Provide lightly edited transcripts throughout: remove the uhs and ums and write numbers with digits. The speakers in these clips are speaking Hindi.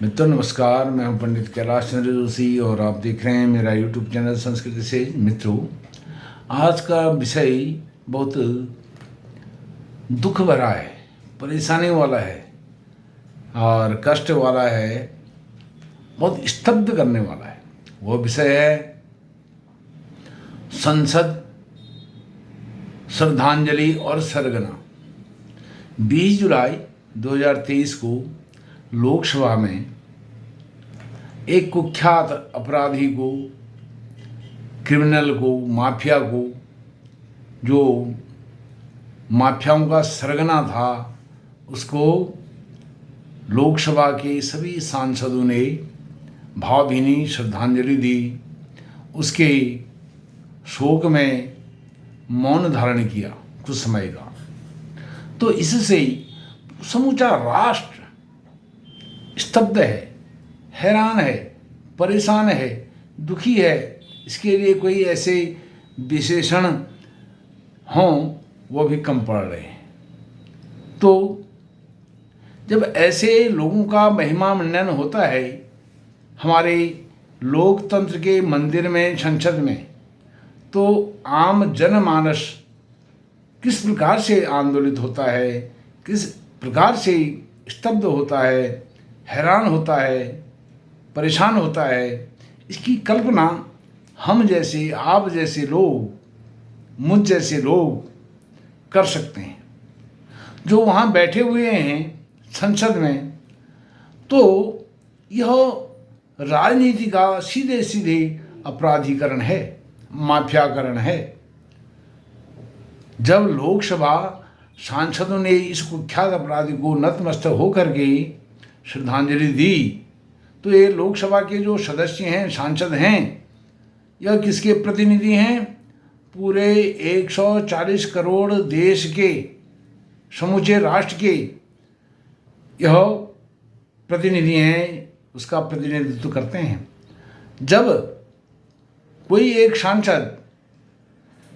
मित्रों नमस्कार, मैं हूं पंडित कैलाश चंद्र जोशी और आप देख रहे हैं मेरा यूट्यूब चैनल संस्कृति से। मित्रों, आज का विषय बहुत दुख भरा है, परेशानी वाला है और कष्ट वाला है, बहुत स्तब्ध करने वाला है। वो विषय है संसद, श्रद्धांजलि और सरगना। 20 जुलाई 2023 को लोकसभा में एक कुख्यात अपराधी को, क्रिमिनल को, माफिया को, जो माफियाओं का सरगना था, उसको लोकसभा के सभी सांसदों ने भावभीनी श्रद्धांजलि दी। उसके शोक में मौन धारण किया कुछ समय का। तो इससे समूचा राष्ट्र स्तब्ध है, हैरान है, परेशान है, दुखी है। इसके लिए कोई ऐसे विशेषण हों वो भी कम पड़ रहे हैं। तो जब ऐसे लोगों का महिमा मंडन होता है हमारे लोकतंत्र के मंदिर में, संसद में, तो आम जनमानस किस प्रकार से आंदोलित होता है, किस प्रकार से स्तब्ध होता है, हैरान होता है, परेशान होता है, इसकी कल्पना हम जैसे, आप जैसे लोग, मुझ जैसे लोग कर सकते हैं। जो वहाँ बैठे हुए हैं संसद में, तो यह राजनीति का सीधे सीधे अपराधीकरण है, माफियाकरण है। जब लोकसभा सांसदों ने इस कुख्यात अपराधी को नतमस्तक होकर के श्रद्धांजलि दी, तो ये लोकसभा के जो सदस्य हैं, सांसद हैं, यह किसके प्रतिनिधि हैं? पूरे 140 करोड़ देश के, समूचे राष्ट्र के यह प्रतिनिधि हैं, उसका प्रतिनिधित्व करते हैं। जब कोई एक सांसद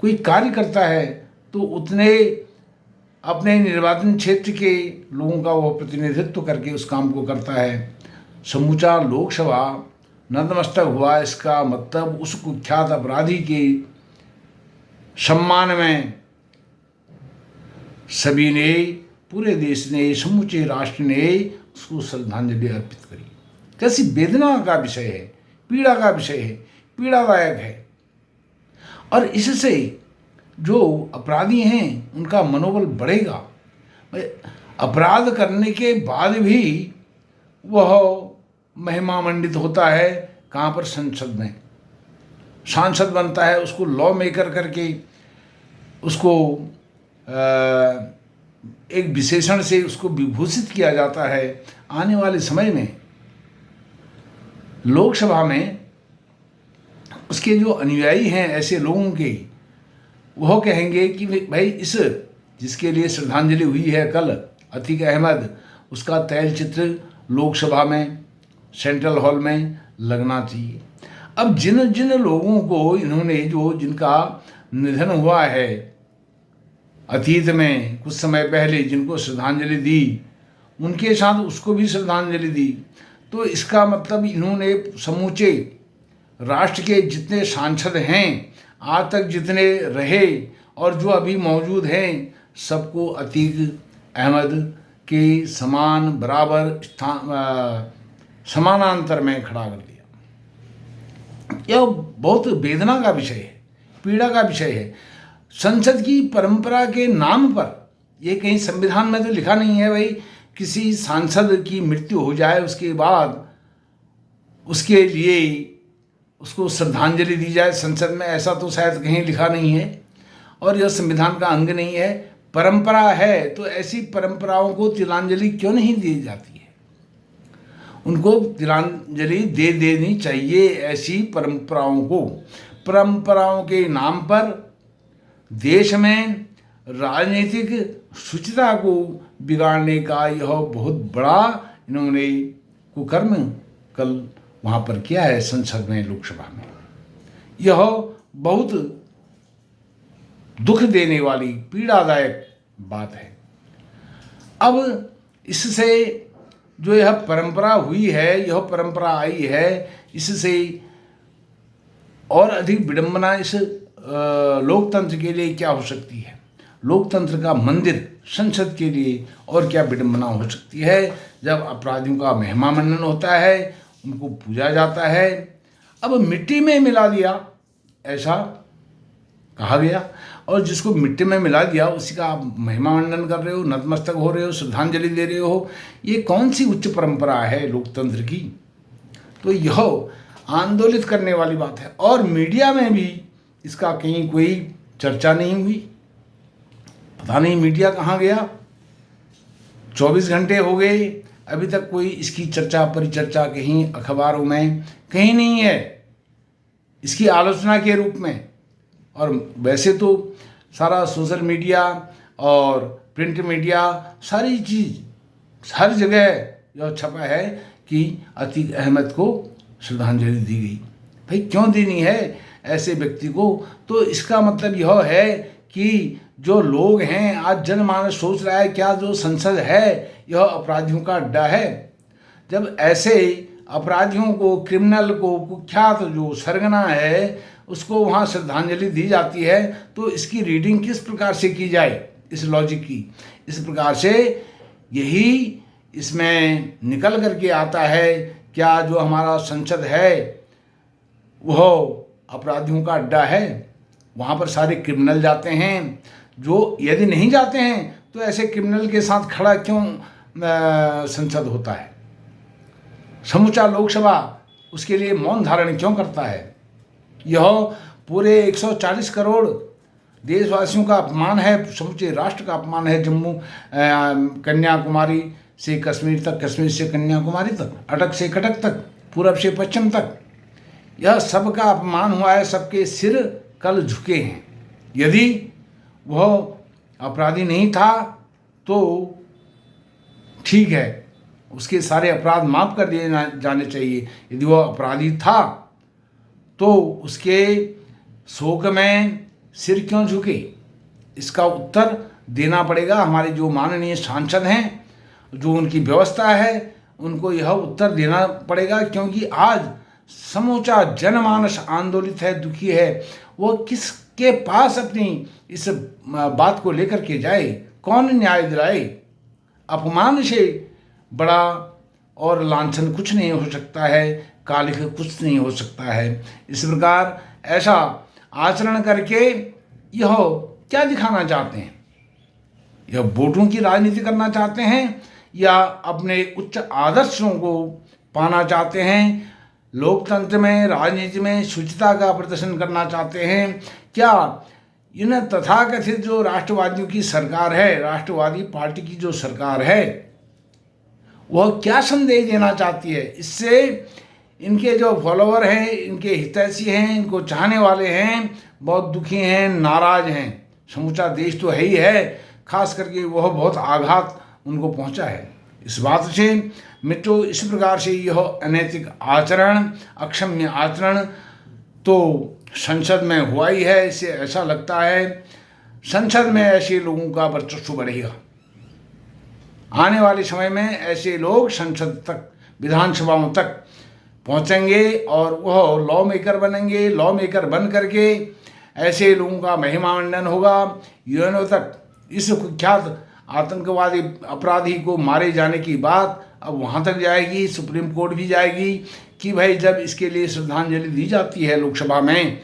कोई कार्य करता है तो उतने अपने निर्वाचन क्षेत्र के लोगों का वह प्रतिनिधित्व करके उस काम को करता है। समूचा लोकसभा नतमस्तक हुआ, इसका मतलब उस कुख्यात अपराधी के सम्मान में सभी ने, पूरे देश ने, समूचे राष्ट्र ने उसको श्रद्धांजलि अर्पित करी। कैसी वेदना का विषय है, पीड़ा का विषय है, पीड़ादायक है। और इससे जो अपराधी हैं उनका मनोबल बढ़ेगा। अपराध करने के बाद भी वह महिमामंडित होता है। कहाँ पर? संसद में सांसद बनता है, उसको लॉ मेकर करके उसको एक विशेषण से उसको विभूषित किया जाता है। आने वाले समय में लोकसभा में उसके जो अनुयायी हैं ऐसे लोगों के, वह कहेंगे कि भाई इस जिसके लिए श्रद्धांजलि हुई है कल, अतीक अहमद, उसका तैल चित्र लोकसभा में, सेंट्रल हॉल में लगना चाहिए। अब जिन जिन लोगों को इन्होंने, जो जिनका निधन हुआ है अतीत में, कुछ समय पहले, जिनको श्रद्धांजलि दी, उनके साथ उसको भी श्रद्धांजलि दी। तो इसका मतलब इन्होंने समूचे राष्ट्र के जितने सांसद हैं, आज तक जितने रहे और जो अभी मौजूद हैं, सबको अतीक अहमद के समान, बराबर स्थान, समानांतर में खड़ा कर दिया। यह बहुत वेदना का विषय है, पीड़ा का विषय है। संसद की परंपरा के नाम पर, ये कहीं संविधान में तो लिखा नहीं है भाई किसी सांसद की मृत्यु हो जाए उसके बाद उसके लिए उसको श्रद्धांजलि दी जाए संसद में, ऐसा तो शायद कहीं लिखा नहीं है और यह संविधान का अंग नहीं है। परंपरा है तो ऐसी परंपराओं को तिलांजलि क्यों नहीं दी जाती है? उनको तिलांजलि दे देनी चाहिए। ऐसी परंपराओं को, परंपराओं के नाम पर देश में राजनीतिक शुचिता को बिगाड़ने का यह बहुत बड़ा इन्होंने कुकर्म कल वहाँ पर किया है संसद में, लोकसभा में। यह बहुत दुख देने वाली, पीड़ादायक बात है। अब इससे जो यह परंपरा हुई है, यह परंपरा आई है, इससे और अधिक विडंबना इस लोकतंत्र के लिए क्या हो सकती है? लोकतंत्र का मंदिर संसद के लिए और क्या विडंबना हो सकती है, जब अपराधियों का महिमा मंडन होता है, उनको पूजा जाता है। अब मिट्टी में मिला दिया, ऐसा कहा गया, और जिसको मिट्टी में मिला दिया उसी का आप महिमा मंडन कर रहे हो, नतमस्तक हो रहे हो, श्रद्धांजलि दे रहे हो। ये कौन सी उच्च परंपरा है लोकतंत्र की? तो यह आंदोलित करने वाली बात है। और मीडिया में भी इसका कहीं कोई चर्चा नहीं हुई। पता नहीं मीडिया कहाँ गया, 24 घंटे हो गए, अभी तक कोई इसकी चर्चा परिचर्चा कहीं अखबारों में कहीं नहीं है, इसकी आलोचना के रूप में। और वैसे तो सारा सोशल मीडिया और प्रिंट मीडिया, सारी चीज़ हर जगह यह छपा है कि अतीक अहमद को श्रद्धांजलि दी गई। भाई क्यों देनी है ऐसे व्यक्ति को? तो इसका मतलब यह है कि जो लोग हैं, आज जनमानस सोच रहा है क्या जो संसद है यह अपराधियों का अड्डा है? जब ऐसे अपराधियों को, क्रिमिनल को, कुख्यात जो सरगना है उसको वहाँ श्रद्धांजलि दी जाती है, तो इसकी रीडिंग किस प्रकार से की जाए? इस लॉजिक की इस प्रकार से यही इसमें निकल करके आता है, क्या जो हमारा संसद है वह अपराधियों का अड्डा है? वहाँ पर सारे क्रिमिनल जाते हैं। जो यदि नहीं जाते हैं तो ऐसे क्रिमिनल के साथ खड़ा क्यों संसद होता है? समूचा लोकसभा उसके लिए मौन धारण क्यों करता है? यह पूरे 140 करोड़ देशवासियों का अपमान है, समूचे राष्ट्र का अपमान है। जम्मू कन्याकुमारी से कश्मीर तक, कश्मीर से कन्याकुमारी तक, अटक से कटक तक, पूरब से पश्चिम तक, यह सबका अपमान हुआ है। सबके सिर कल झुके हैं। यदि वह अपराधी नहीं था तो ठीक है, उसके सारे अपराध माफ कर दिए जाने चाहिए। यदि वह अपराधी था तो उसके शोक में सिर क्यों झुके? इसका उत्तर देना पड़ेगा। हमारे जो माननीय सांसद हैं, जो उनकी व्यवस्था है, उनको यह उत्तर देना पड़ेगा, क्योंकि आज समूचा जनमानस आंदोलित है, दुखी है। वो किसके पास अपनी इस बात को लेकर के जाए? कौन न्याय दिलाए? अपमान से बड़ा और लांछन कुछ नहीं हो सकता है, कालिख कुछ नहीं हो सकता है। इस प्रकार ऐसा आचरण करके यह क्या दिखाना चाहते हैं? यह वोटों की राजनीति करना चाहते हैं या अपने उच्च आदर्शों को पाना चाहते हैं? लोकतंत्र में, राजनीति में शुचिता का प्रदर्शन करना चाहते हैं? क्या इन तथाकथित जो राष्ट्रवादियों की सरकार है, राष्ट्रवादी पार्टी की जो सरकार है, वह क्या संदेश देना चाहती है? इससे इनके जो फॉलोअर हैं, इनके हितैषी हैं, इनको चाहने वाले हैं, बहुत दुखी हैं, नाराज हैं। समूचा देश तो है ही है, खास करके वह बहुत आघात उनको पहुंचा है। इस बात से मित्रों, इस प्रकार से यह अनैतिक आचरण, अक्षम्य आचरण तो संसद में हुआ ही है। इससे ऐसा लगता है संसद में ऐसे लोगों का वर्चस्व बढ़ेगा। आने वाले समय में ऐसे लोग संसद तक, विधानसभाओं तक पहुंचेंगे और वह लॉ मेकर बनेंगे। लॉ मेकर बन करके ऐसे लोगों का महिमा मंडन होगा। यूएनओ तक इस कुख्यात आतंकवादी अपराधी को मारे जाने की बात अब वहाँ तक जाएगी, सुप्रीम कोर्ट भी जाएगी कि भाई जब इसके लिए श्रद्धांजलि दी जाती है लोकसभा में,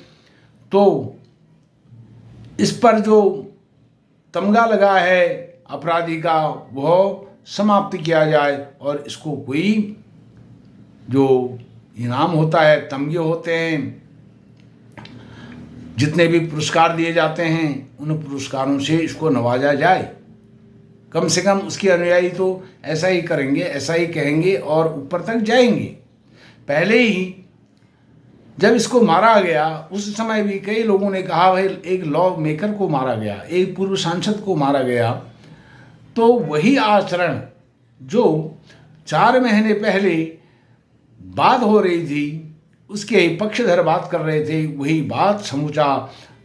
तो इस पर जो तमगा लगा है अपराधी का वह समाप्त किया जाए और इसको कोई जो इनाम होता है, तमगे होते हैं, जितने भी पुरस्कार दिए जाते हैं, उन पुरस्कारों से इसको नवाजा जाए। कम से कम उसके अनुयायी तो ऐसा ही करेंगे, ऐसा ही कहेंगे और ऊपर तक जाएंगे। पहले ही जब इसको मारा गया उस समय भी कई लोगों ने कहा भाई एक लॉ मेकर को मारा गया, एक पूर्व सांसद को मारा गया। तो वही आचरण जो 4 महीने पहले बात हो रही थी, उसके पक्षधर बात कर रहे थे, वही बात समूचा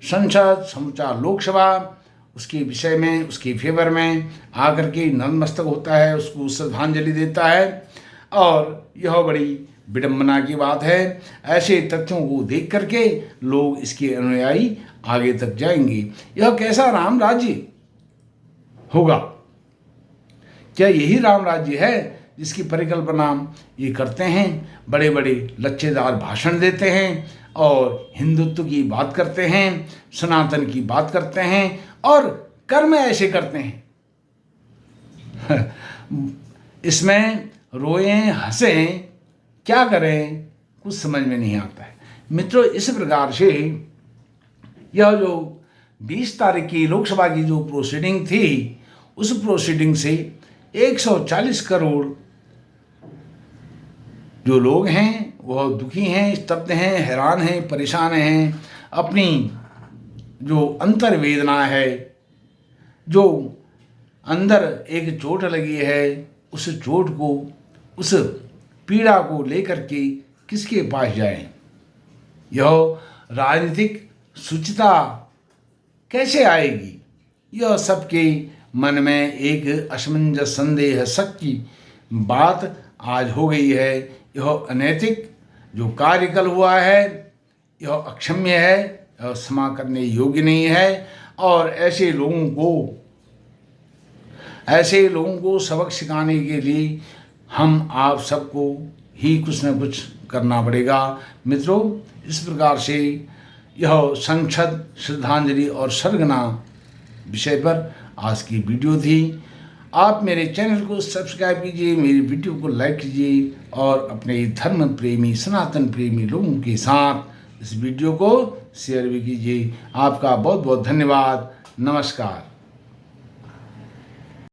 संसद, समूचा लोकसभा उसके विषय में, उसके फेवर में आकर के नतमस्तक होता है, उसको श्रद्धांजलि देता है। और यह बड़ी विडंबना की बात है। ऐसे तथ्यों को देख करके लोग इसके अनुयायी आगे तक जाएंगे। यह कैसा राम राज्य होगा? क्या यही राम राज्य है जिसकी परिकल्पना ये करते हैं? बड़े बड़े लच्छेदार भाषण देते हैं और हिंदुत्व की बात करते हैं, सनातन की बात करते हैं और कर्म ऐसे करते हैं। इसमें रोएं हंसें क्या करें, कुछ समझ में नहीं आता है। मित्रों, इस प्रकार से यह जो 20 तारीख की लोकसभा की जो प्रोसीडिंग थी, उस प्रोसीडिंग से 140 करोड़ जो लोग हैं वह दुखी हैं, स्तब्ध हैं, हैरान हैं, परेशान हैं। अपनी जो अंतर वेदना है, जो अंदर एक चोट लगी है, उस चोट को, उस पीड़ा को लेकर के किसके पास जाएं? यह राजनीतिक शुचिता कैसे आएगी? यह सबके मन में एक असमंजस संदेह शक की बात आज हो गई है। यह अनैतिक जो कार्य कल हुआ है, यह अक्षम्य है, यह क्षमा करने योग्य नहीं है। और ऐसे लोगों को सबक सिखाने के लिए हम आप सबको ही कुछ न कुछ करना पड़ेगा। मित्रों, इस प्रकार से यह संसद श्रद्धांजलि और सरगना विषय पर आज की वीडियो थी। आप मेरे चैनल को सब्सक्राइब कीजिए, मेरी वीडियो को लाइक कीजिए और अपने धर्म प्रेमी, सनातन प्रेमी लोगों के साथ इस वीडियो को शेयर भी कीजिए। आपका बहुत बहुत धन्यवाद। नमस्कार।